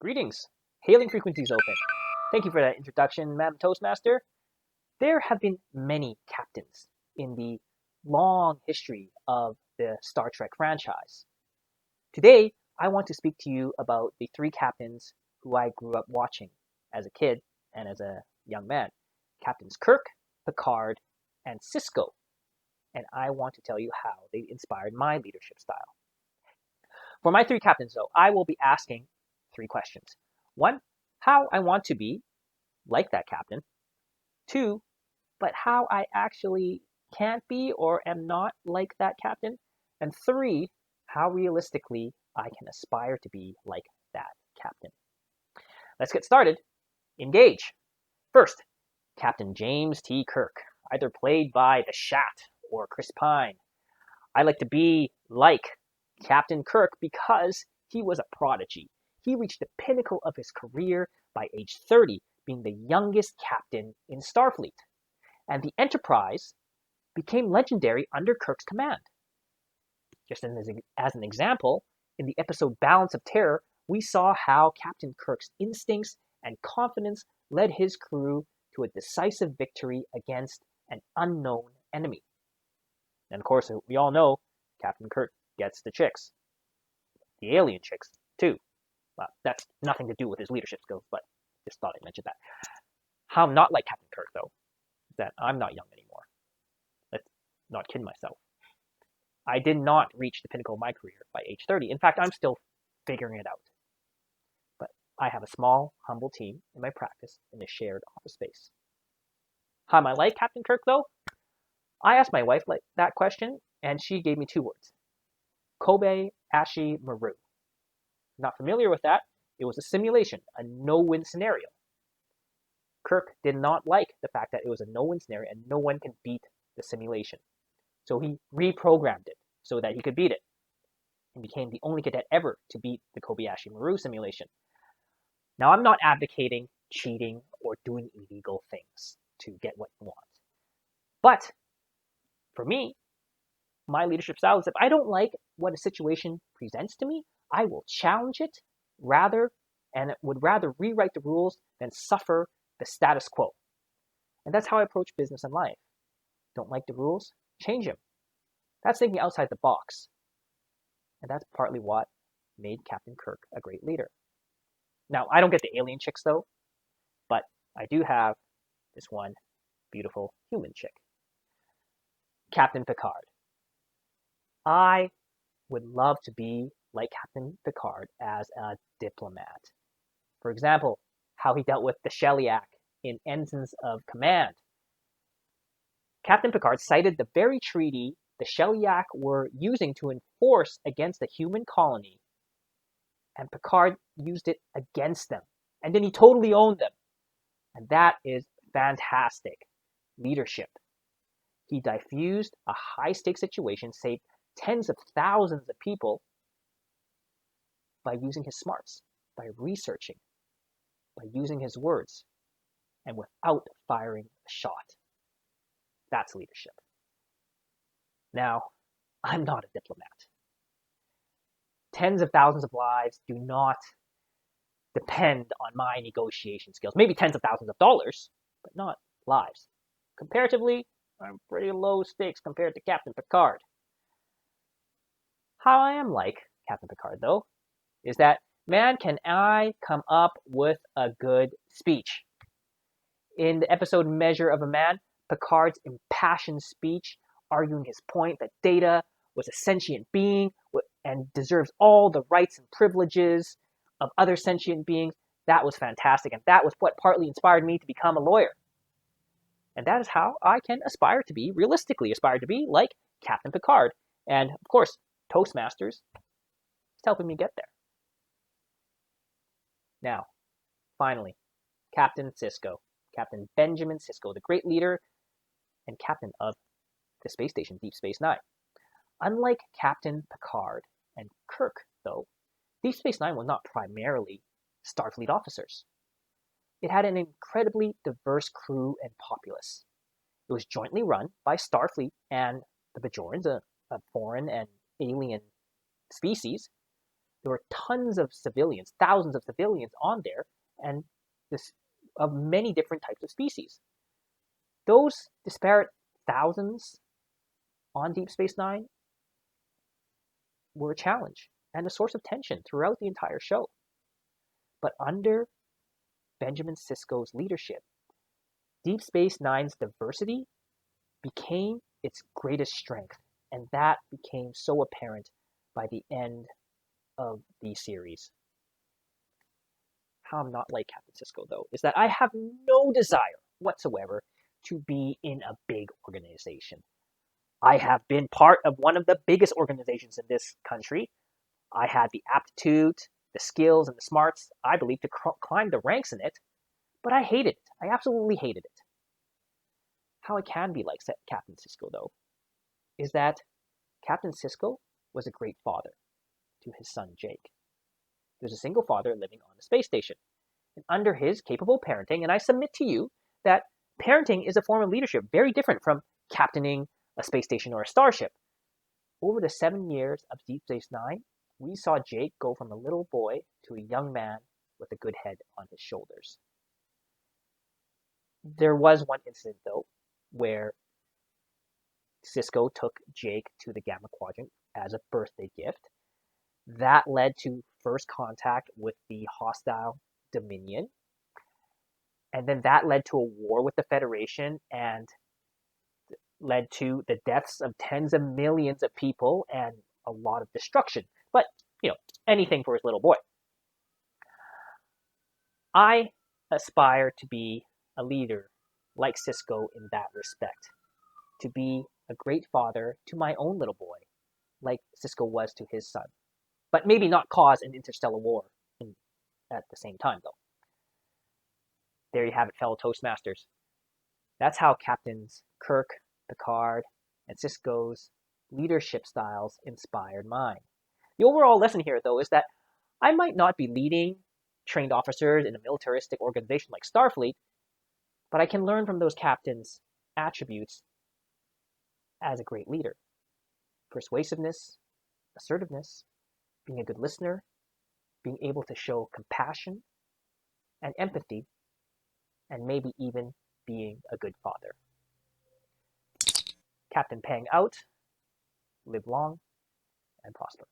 Greetings. Hailing frequencies open. Thank you for that introduction, Madam Toastmaster. There have been many captains in the long history of the Star Trek franchise. Today, I want to speak to you about the three captains who I grew up watching as a kid and as a young man. Captains Kirk, Picard, and Sisko. And I want to tell you how they inspired my leadership style. For my three captains, though, I will be asking three questions. One, how I want to be like that captain. Two, but how I actually can't be or am not like that captain. And three, how realistically I can aspire to be like that captain. Let's get started. Engage. First, Captain James T. Kirk, either played by the Shat or Chris Pine. I like to be like Captain Kirk because he was a prodigy. He reached the pinnacle of his career by age 30, being the youngest captain in Starfleet. And the Enterprise became legendary under Kirk's command. Just as an example, in the episode Balance of Terror, we saw how Captain Kirk's instincts and confidence led his crew to a decisive victory against an unknown enemy. And of course, we all know Captain Kirk gets the chicks. The alien chicks, too. Well, that's nothing to do with his leadership skills, but just thought I'd mention that. How I'm not like Captain Kirk, though, is that I'm not young anymore. Let's not kid myself. I did not reach the pinnacle of my career by age 30. In fact, I'm still figuring it out. But I have a small, humble team in my practice in a shared office space. How am I like Captain Kirk, though? I asked my wife that question, and she gave me two words. Kobayashi Maru. Not familiar with that? It was a simulation, a no-win scenario. Kirk did not like the fact that it was a no-win scenario and no one can beat the simulation. So he reprogrammed it so that he could beat it and became the only cadet ever to beat the Kobayashi Maru simulation. Now, I'm not advocating cheating or doing illegal things to get what you want. But for me, my leadership style is if I don't like what a situation presents to me, I will challenge it and would rather rewrite the rules than suffer the status quo. And that's how I approach business and life. Don't like the rules? Change them. That's thinking outside the box. And that's partly what made Captain Kirk a great leader. Now, I don't get the alien chicks, though, but I do have this one beautiful human chick. Captain Picard. I would love to be like Captain Picard as a diplomat. For example, how he dealt with the Shellyak in Ensigns of Command. Captain Picard cited the very treaty the Shellyak were using to enforce against the human colony, and Picard used it against them. And then he totally owned them. And that is fantastic leadership. He diffused a high-stakes situation, saved tens of thousands of people by using his smarts, by researching, by using his words, and without firing a shot. That's leadership. Now, I'm not a diplomat. Tens of thousands of lives do not depend on my negotiation skills. Maybe tens of thousands of dollars, but not lives. Comparatively, I'm pretty low stakes compared to Captain Picard. How I am like Captain Picard, though, is that, man, can I come up with a good speech. In the episode Measure of a Man, Picard's impassioned speech arguing his point that Data was a sentient being and deserves all the rights and privileges of other sentient beings, that was fantastic. And that was what partly inspired me to become a lawyer. And that is how I can realistically aspire to be like Captain Picard. And of course, Toastmasters is helping me get there. Now, finally, Captain Sisko. Captain Benjamin Sisko, the great leader and captain of the space station Deep Space Nine. Unlike Captain Picard and Kirk, though, Deep Space Nine was not primarily Starfleet officers. It had an incredibly diverse crew and populace. It was jointly run by Starfleet and the Bajorans, a foreign and alien species, There were tons of civilians, thousands of civilians on there, and this of many different types of species. Those disparate thousands on Deep Space Nine were a challenge and a source of tension throughout the entire show. But under Benjamin Sisko's leadership, Deep Space Nine's diversity became its greatest strength, and that became so apparent by the end of the series. How I'm not like Captain Sisko, though, is that I have no desire whatsoever to be in a big organization. I have been part of one of the biggest organizations in this country. I had the aptitude, the skills, and the smarts, I believe, to climb the ranks in it, but I hated it. I absolutely hated it. How I can be like Captain Sisko, though, is that Captain Sisko was a great father to his son Jake. He was a single father living on a space station. And under his capable parenting, and I submit to you that parenting is a form of leadership very different from captaining a space station or a starship. Over the 7 years of Deep Space Nine, we saw Jake go from a little boy to a young man with a good head on his shoulders. There was one incident, though, where Sisko took Jake to the Gamma Quadrant as a birthday gift. That led to first contact with the hostile Dominion. And then that led to a war with the Federation and led to the deaths of tens of millions of people and a lot of destruction. But, anything for his little boy. I aspire to be a leader like Sisko in that respect. To be a great father to my own little boy, like Sisko was to his son. But maybe not cause an interstellar war at the same time, though. There you have it, fellow Toastmasters. That's how Captains Kirk, Picard, and Sisko's leadership styles inspired mine. The overall lesson here, though, is that I might not be leading trained officers in a militaristic organization like Starfleet, but I can learn from those captains' attributes as a great leader. Persuasiveness, assertiveness, being a good listener, being able to show compassion and empathy, and maybe even being a good father. Captain Pang out. Live long and prosper.